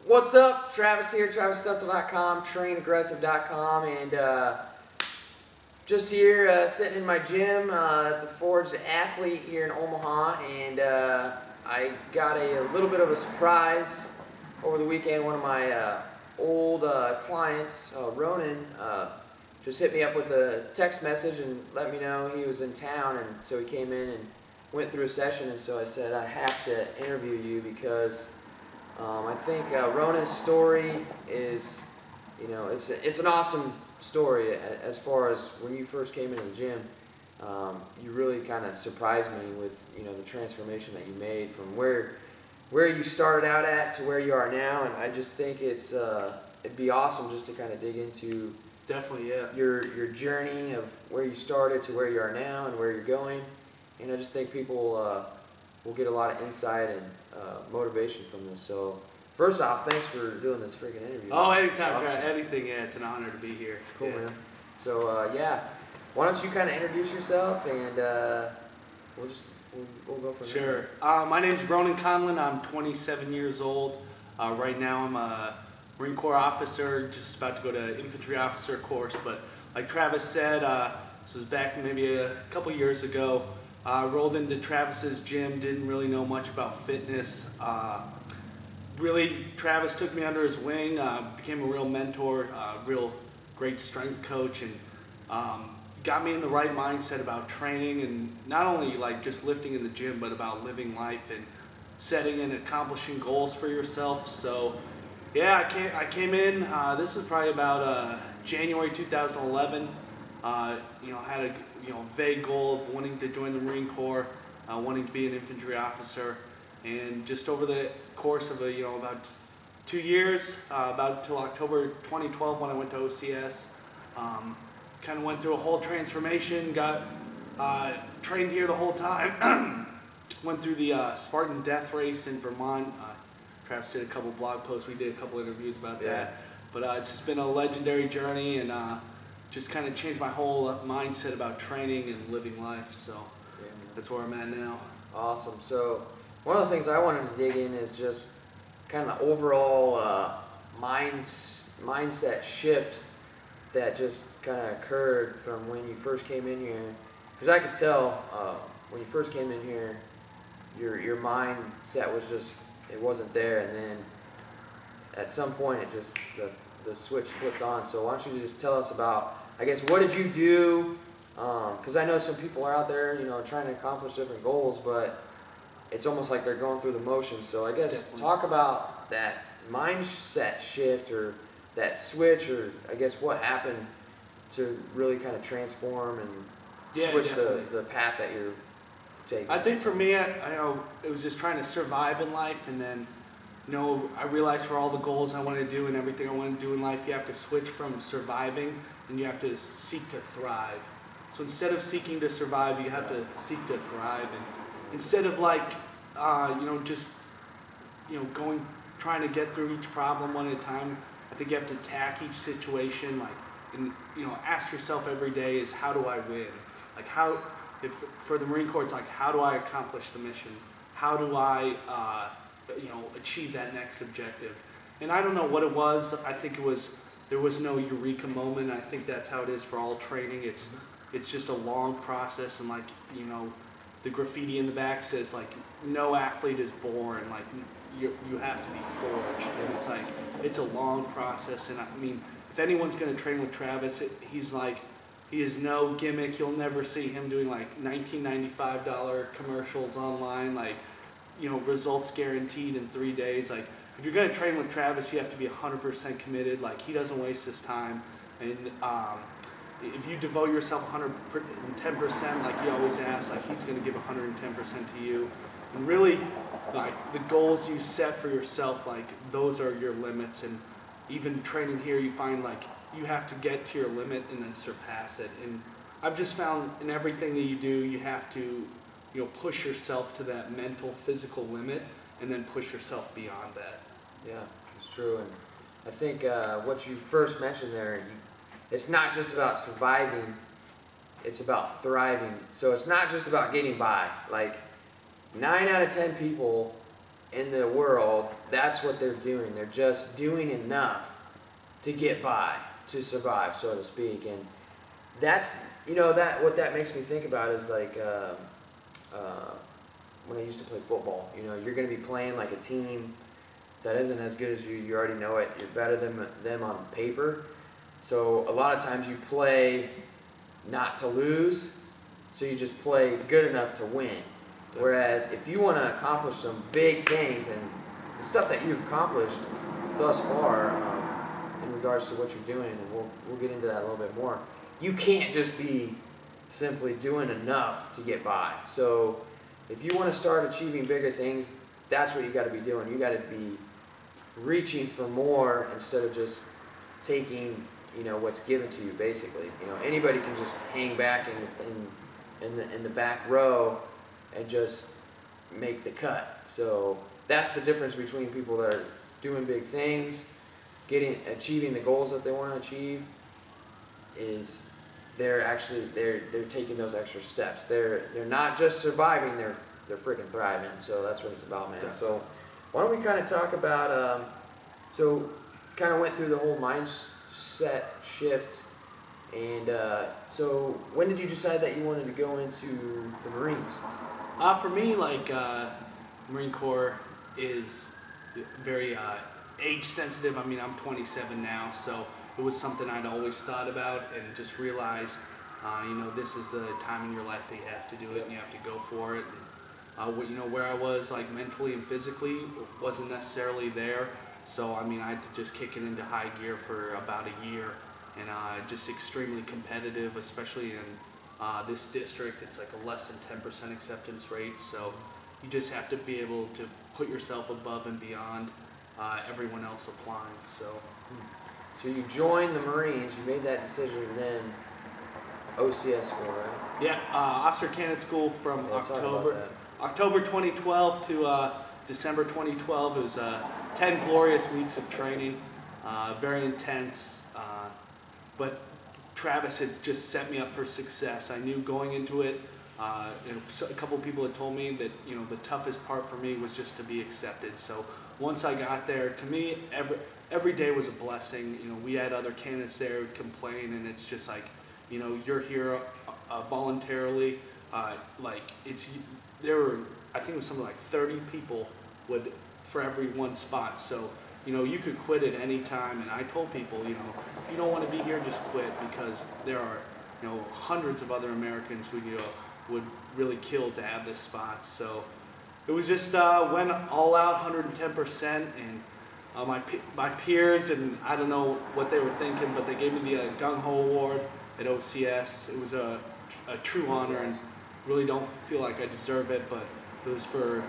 What's up? Travis here, TravisStutzel.com, trainaggressive.com, and just here sitting in my gym at the Forged Athlete here in Omaha, and I got a little bit of a surprise over the weekend. One of my old clients, Ronin, just hit me up with a text message and let me know he was in town, and so he came in and went through a session, and so I said I have to interview you because I think Ronan's story is, it's an awesome story as far as when you first came into the gym. You really kind of surprised me with, the transformation that you made from where you started out at to where you are now, and I just think it'd be awesome just to kind of dig into definitely, yeah, your journey of where you started to where you are now and where you're going, and I just think people will get a lot of insight and motivation from this. So first off, thanks for doing this freaking interview. Oh, anytime, awesome. Anything, yeah, it's an honor to be here. Cool, yeah. Man. So yeah, why don't you kind of introduce yourself, and we'll go from there. Sure. My name's Ronin. I'm 27 years old. Right now I'm a Marine Corps officer, just about to go to infantry officer course, but like Travis said, this was back maybe a couple years ago. Rolled into Travis's gym, didn't really know much about fitness. Really, Travis took me under his wing, became a real mentor, real great strength coach, and got me in the right mindset about training, and not only like just lifting in the gym, but about living life and setting and accomplishing goals for yourself. So yeah, I came in, this was probably about January 2011. Had a vague goal of wanting to join the Marine Corps, wanting to be an infantry officer, and just over the course of about 2 years, about till October 2012 when I went to OCS, kind of went through a whole transformation, got trained here the whole time, went through the Spartan Race in Vermont. Travis did a couple blog posts, we did a couple interviews about that, but it's just been a legendary journey, and just kind of changed my whole mindset about training and living life. So that's where I'm at now. Awesome. So one of the things I wanted to dig in is just kind of the overall mindset shift that just kind of occurred from when you first came in here. Because I could tell when you first came in here, your mindset was just, it wasn't there, and then at some point it just, the switch flipped on. So why don't you just tell us about, I guess, what did you do? Because I know some people are out there, trying to accomplish different goals, but it's almost like they're going through the motions. So I guess talk about that mindset shift, or that switch, or I guess what happened to really kind of transform and switch the path that you're taking. I think for me, I know it was just trying to survive in life, and then I realized for all the goals I wanted to do and everything I wanted to do in life, you have to switch from surviving and you have to seek to thrive. So instead of seeking to survive, you have to seek to thrive. And instead of like, just, trying to get through each problem one at a time, I think you have to attack each situation, like, and, ask yourself every day is, how do I win? Like for the Marine Corps, it's like, how do I accomplish the mission? How do I, achieve that next objective? And I don't know what it was. I think there was no eureka moment. I think that's how it is for all training. It's just a long process, and like, the graffiti in the back says like, no athlete is born, like you have to be forged. And it's like, it's a long process. And I mean, if anyone's going to train with Travis, he is no gimmick. You'll never see him doing like $19.95 commercials online, like, results guaranteed in 3 days. Like, if you're going to train with Travis, you have to be 100% committed. Like, he doesn't waste his time. And if you devote yourself 110%, like he always asks, like, he's going to give 110% to you. And really, like, the goals you set for yourself, like, those are your limits. And even training here, you find, like, you have to get to your limit and then surpass it. And I've just found in everything that you do, you have to, push yourself to that mental, physical limit, and then push yourself beyond that. Yeah, it's true. And I think what you first mentioned there, it's not just about surviving, it's about thriving. So it's not just about getting by. Like, 9 out of 10 people in the world, that's what they're doing. They're just doing enough to get by, to survive, so to speak. And that's, that what that makes me think about is like when I used to play football. You're going to be playing like a team that isn't as good as you. You already know it. You're better than them on paper. So a lot of times you play not to lose, so you just play good enough to win. Whereas if you want to accomplish some big things, and the stuff that you've accomplished thus far in regards to what you're doing, and we'll get into that a little bit more, you can't just be simply doing enough to get by. So if you want to start achieving bigger things, that's what you got to be doing. You got to be reaching for more instead of just taking what's given to you, basically. Anybody can just hang back in the back row and just make the cut. So that's the difference between people that are doing big things, achieving the goals that they want to achieve, is they're taking those extra steps. They're not just surviving, they're freaking thriving. So that's what it's about, man. So why don't we kind of talk about so kind of went through the whole mindset shift, and so when did you decide that you wanted to go into the Marines? For me, like, Marine Corps is very age sensitive. I mean, I'm 27 now, so it was something I'd always thought about and just realized, this is the time in your life that you have to do it and you have to go for it. And, where I was, like, mentally and physically wasn't necessarily there. So, I mean, I had to just kick it into high gear for about a year, and just extremely competitive, especially in this district. It's like a less than 10% acceptance rate, so you just have to be able to put yourself above and beyond everyone else applying. So you joined the Marines, you made that decision, and then OCS school, right? Yeah, Officer Candidate School from October 2012 to December 2012. It was 10 glorious weeks of training, very intense, but Travis had just set me up for success. I knew going into it, a couple of people had told me that, the toughest part for me was just to be accepted. So once I got there, to me, every day was a blessing. We had other candidates there who would complain, and it's just like, you're here voluntarily. There were, I think it was something like 30 people for every one spot. So, you could quit at any time, and I told people, if you don't want to be here, just quit, because there are, hundreds of other Americans who, would really kill to have this spot. So it was just went all out 110%, and my peers, and I don't know what they were thinking, but they gave me the Gung Ho Award at OCS. It was a true honor, and really don't feel like I deserve it, but it was for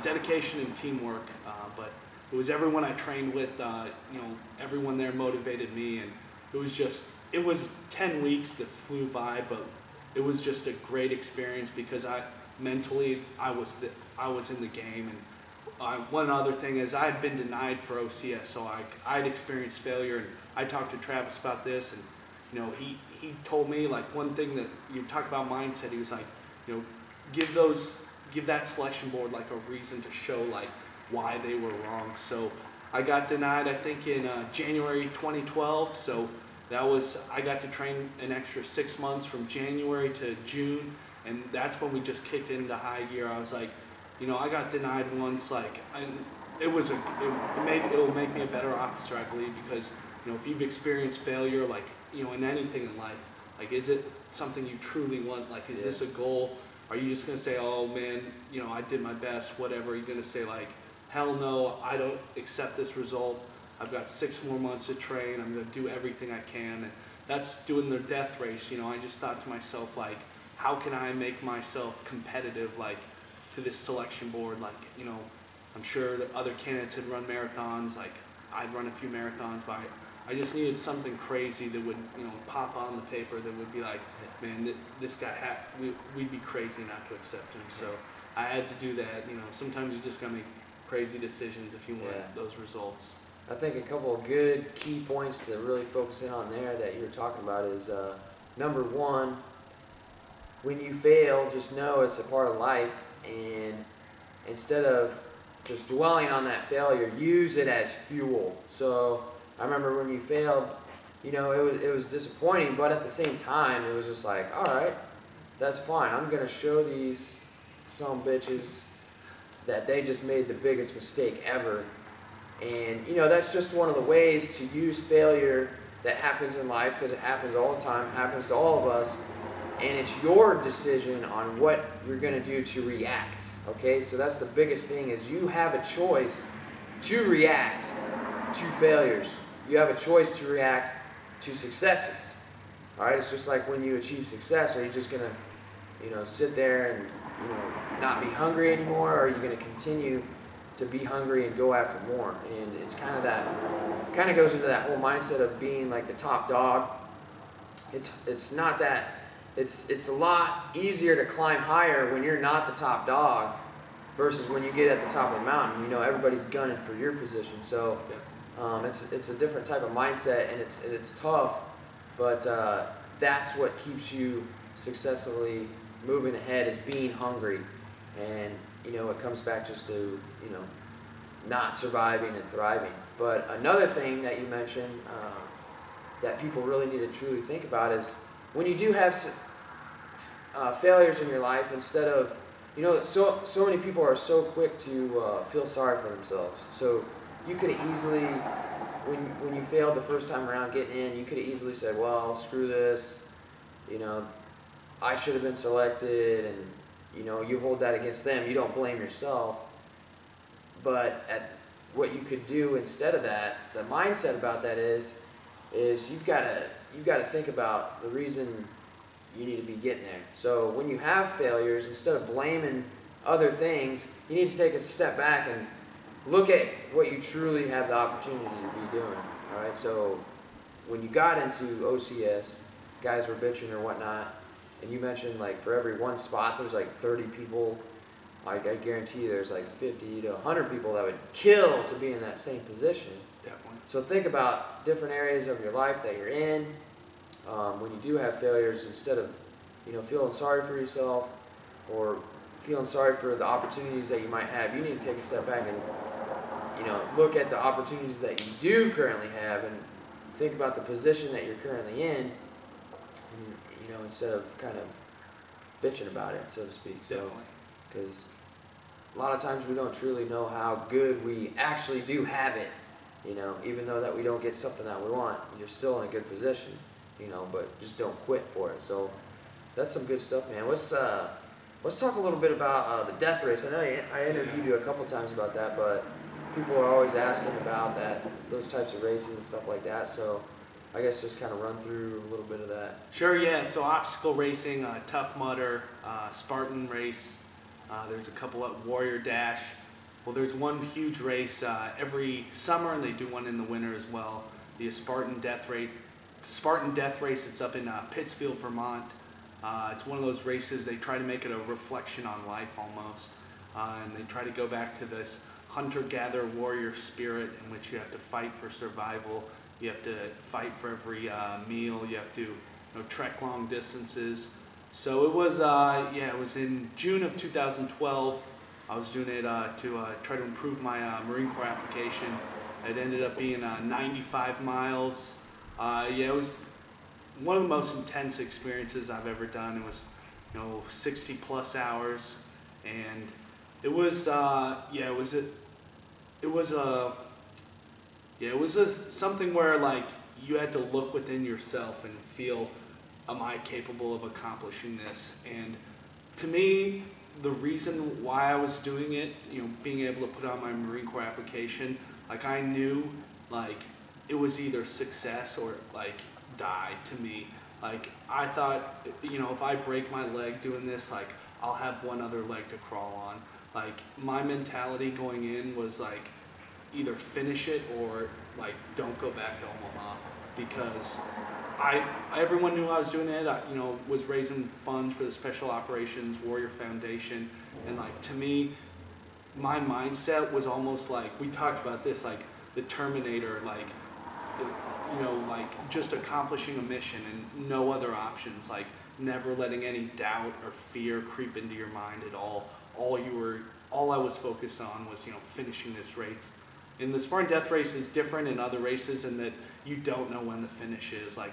dedication and teamwork. But it was everyone I trained with, everyone there motivated me, and it was 10 weeks that flew by, but it was just a great experience because mentally I was in the game. And one other thing is I had been denied for OCS, so I'd experienced failure, and I talked to Travis about this, and he told me, like, one thing that you talk about mindset. He was like, give that selection board like a reason to show like why they were wrong. So I got denied, I think, in January 2012. So I got to train an extra 6 months from January to June, and that's when we just kicked into high gear. I was like, I got denied once, like, it will make me a better officer, I believe, because, if you've experienced failure, like, in anything in life, like, is it something you truly want? Like, is this a goal? Are you just going to say, oh man, I did my best, whatever? Are you going to say, like, hell no, I don't accept this result. I've got 6 more months to train. I'm going to do everything I can. And that's doing the death race. I just thought to myself, like, how can I make myself competitive, like, to this selection board? Like, I'm sure that other candidates had run marathons. Like, I'd run a few marathons, but I just needed something crazy that would, pop on the paper that would be like, man, this guy, we'd be crazy not to accept him. So I had to do that. Sometimes you just got to make crazy decisions if you want those results. I think a couple of good key points to really focus in on there that you're talking about is, number one, when you fail, just know it's a part of life, and instead of just dwelling on that failure, use it as fuel. So I remember when you failed, you know, it was disappointing, but at the same time, it was just like, all right, that's fine. I'm gonna show these some bitches that they just made the biggest mistake ever. And you know, that's just one of the ways to use failure that happens in life, because it happens all the time, happens to all of us, and it's your decision on what you're gonna do to react. Okay, so that's the biggest thing, is you have a choice to react to failures. You have a choice to react to successes. All right, it's just like when you achieve success, are you just gonna, you know, sit there and, you know, not be hungry anymore, or are you gonna continue to be hungry and go after more? And it's kind of that, kind of goes into that whole mindset of being like the top dog. It's not that. It's a lot easier to climb higher when you're not the top dog versus when you get at the top of the mountain. You know, everybody's gunning for your position. So it's a different type of mindset, and it's tough, but that's what keeps you successfully moving ahead, is being hungry. And you know, it comes back just to, you know, not surviving and thriving. But another thing that you mentioned that people really need to truly think about is when you do have failures in your life, instead of, you know, so many people are so quick to feel sorry for themselves. So you could have easily, when you failed the first time around getting in, you could have easily said, well, screw this, you know, I should have been selected, and you know, you hold that against them. You don't blame yourself. But what you could do instead of that, the mindset about that is you've got to think about the reason you need to be getting there. So when you have failures, instead of blaming other things, you need to take a step back and look at what you truly have the opportunity to be doing. All right. So when you got into OCS, guys were bitching or whatnot, and you mentioned like for every one spot there's like 30 people. Like I guarantee you there's like 50 to 100 people that would kill to be in that same position. Definitely. So think about different areas of your life that you're in. When you do have failures, instead of, you know, feeling sorry for yourself or feeling sorry for the opportunities that you might have, you need to take a step back and, you know, look at the opportunities that you do currently have and think about the position that you're currently in, and, you know, instead of kind of bitching about it, so to speak. So, because a lot of times we don't truly know how good we actually do have it, you know, even though that we don't get something that we want, you're still in a good position, you know, but just don't quit for it. So that's some good stuff, man. Let's talk a little bit about the death race. I know I interviewed you a couple times about that, but people are always asking about those types of races and stuff like that. So I guess just kind of run through a little bit of that. Sure, yeah. So obstacle racing, Tough Mudder, Spartan Race. There's a couple at Warrior Dash. Well, there's one huge race every summer, and they do one in the winter as well. The Spartan Death Race. Spartan Death Race. It's up in Pittsfield, Vermont. It's one of those races. They try to make it a reflection on life almost, and they try to go back to this hunter-gatherer warrior spirit in which you have to fight for survival. You have to fight for every meal. You have to, you know, trek long distances. So it was, it was in June of 2012. I was doing it to try to improve my Marine Corps application. It ended up being 95 miles. It was one of the most intense experiences I've ever done. It was, you know, 60 plus hours, and it was, something where like you had to look within yourself and feel, am I capable of accomplishing this? And to me, the reason why I was doing it, you know, being able to put on my Marine Corps application, like I knew, like it was either success or like die to me. Like I thought, you know, if I break my leg doing this, like I'll have one other leg to crawl on. Like my mentality going in was like either finish it or like don't go back to Omaha, because everyone knew I was doing it. I, you know, was raising funds for the Special Operations Warrior Foundation, and like to me, my mindset was almost like, we talked about this, like the Terminator, like, you know, like just accomplishing a mission and no other options. Like never letting any doubt or fear creep into your mind at all. All I was focused on was, finishing this race. And the Spartan Death Race is different in other races in that you don't know when the finish is, like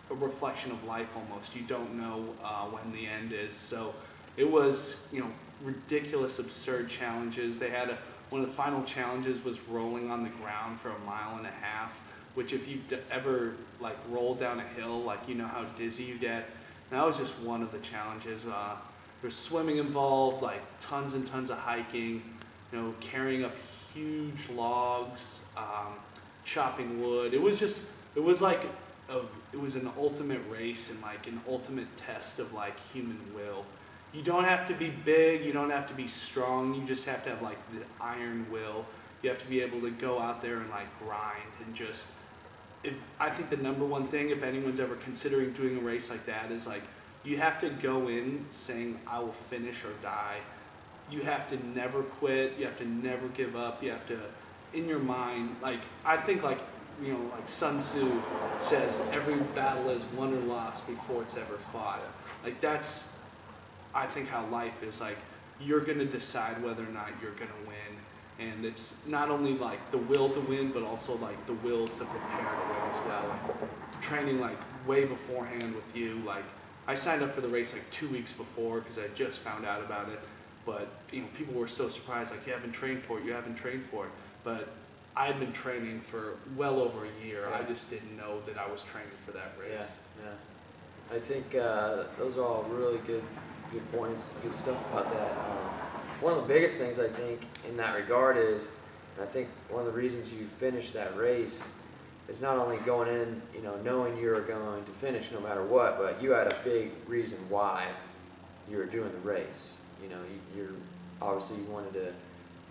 a reflection of life almost. You don't know when the end is. So it was, ridiculous, absurd challenges. They had one of the final challenges was rolling on the ground for 1.5 miles, which if you've ever rolled down a hill, you know how dizzy you get. And that was just one of the challenges. There's swimming involved, tons and tons of hiking, carrying up huge logs, chopping wood. It was an ultimate race and an ultimate test of human will. You don't have to be big, you don't have to be strong, you just have to have the iron will. You have to be able to go out there and grind and just, I think the number one thing, if anyone's ever considering doing a race like that, is you have to go in saying, I will finish or die. You have to never quit, you have to never give up, you have to, in your mind, I think Sun Tzu says, every battle is won or lost before it's ever fought. That's, I think, how life is. You're gonna decide whether or not you're gonna win. And it's not only the will to win, but also the will to prepare to win as well. Training way beforehand with you. I signed up for the race 2 weeks before because I just found out about it. But people were so surprised, you haven't trained for it, you haven't trained for it. But I had been training for well over a year. Yeah. I just didn't know that I was training for that race. Yeah. I think those are all really good points, good stuff about that. One of the biggest things I think in that regard is, and I think one of the reasons you finished that race is not only going in, knowing you're going to finish no matter what, but you had a big reason why you were doing the race. You're obviously you wanted to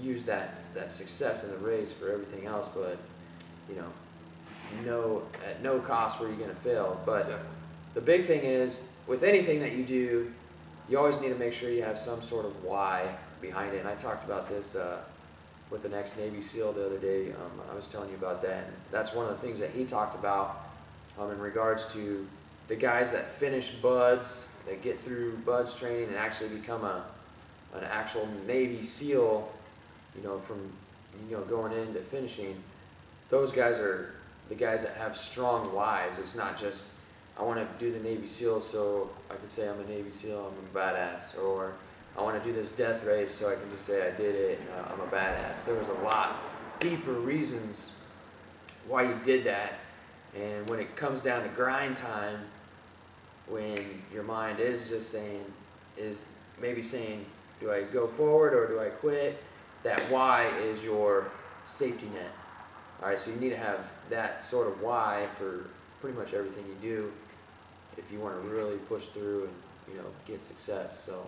use that success in the race for everything else, but at no cost were you going to fail. But Yeah. The big thing is, with anything that you do, you always need to make sure you have some sort of why behind it. And I talked about this with an ex-Navy SEAL the other day. I was telling you about that. And that's one of the things that he talked about in regards to the guys that finish BUDS, that get through BUDS training and actually become an actual Navy SEAL, from going into finishing. Those guys are the guys that have strong whys. It's not just, I want to do the Navy SEAL so I can say I'm a Navy SEAL, I'm a badass, or I want to do this death race so I can just say I did it and I'm a badass. There was a lot deeper reasons why you did that, and when it comes down to grind time, when your mind is just saying, is maybe saying, do I go forward or do I quit? That why is your safety net. All right, so you need to have that sort of why for pretty much everything you do if you want to really push through and get success. So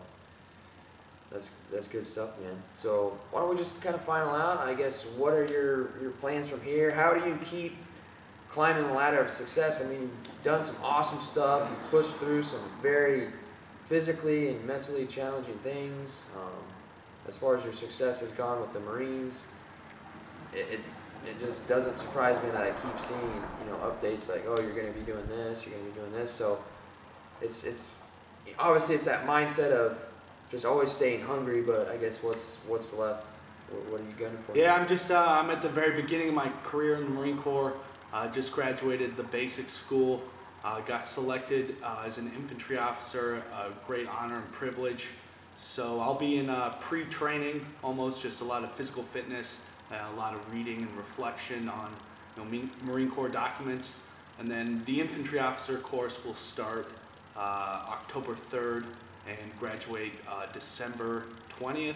that's good stuff, man. So why don't we just kind of final out? I guess, what are your plans from here? How do you keep climbing the ladder of success? I mean, you've done some awesome stuff. You've pushed through some very physically and mentally challenging things. As far as your success has gone with the Marines, it just doesn't surprise me that I keep seeing updates like, oh, you're going to be doing this, you're going to be doing this. So it's obviously it's that mindset of just always staying hungry. But I guess what's left? What are you gunning for? Yeah, I'm at the very beginning of my career in the Marine Corps. Just graduated the basic school. Got selected as an infantry officer, a great honor and privilege. So I'll be in pre-training, almost just a lot of physical fitness, a lot of reading and reflection on Marine Corps documents. And then the infantry officer course will start October 3rd and graduate December 20th.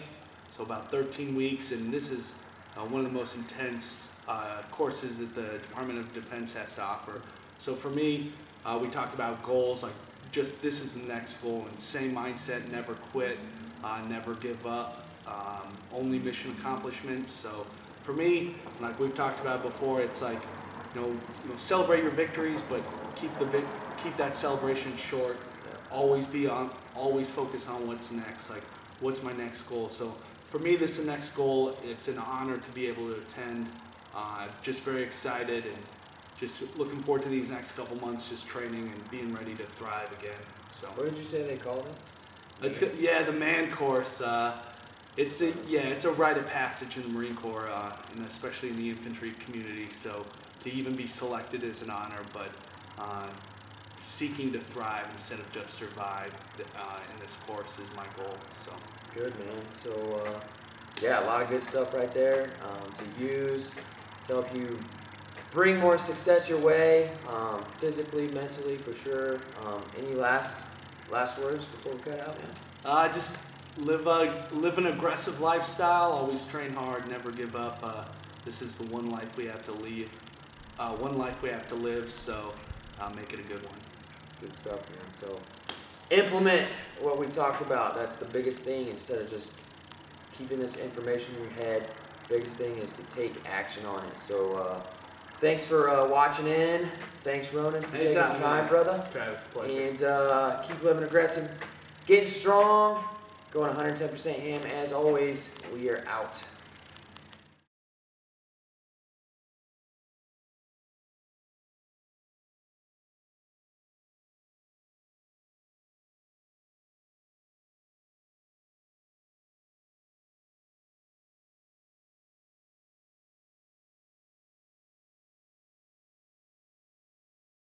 So about 13 weeks, and this is one of the most intense courses that the Department of Defense has to offer. So for me, we talked about goals, just this is the next goal, and same mindset, never quit, never give up, only mission accomplishment. So for me, like we've talked about before, it's celebrate your victories, but keep that celebration short. Always focus on what's next, what's my next goal. So for me, this is the next goal. It's an honor to be able to attend. Just very excited and just looking forward to these next couple months, just training and being ready to thrive again. So. What did you say they called it? Yeah, the man course. It's a rite of passage in the Marine Corps, and especially in the infantry community. So to even be selected is an honor, but seeking to thrive instead of just survive in this course is my goal. So good, man. So yeah, a lot of good stuff right there to use to help you bring more success your way, physically, mentally, for sure. Any last words before we cut out, man? Just live an aggressive lifestyle. Always train hard. Never give up. This is the one life we have to lead. One life we have to live. So make it a good one. Good stuff, man. So implement what we talked about. That's the biggest thing. Instead of just keeping this information in your head, biggest thing is to take action on it. So thanks for watching in. Thanks, Ronan, for taking the time, brother. Travis, pleasure. And keep living aggressive, getting strong, going 110% ham. As always, we are out.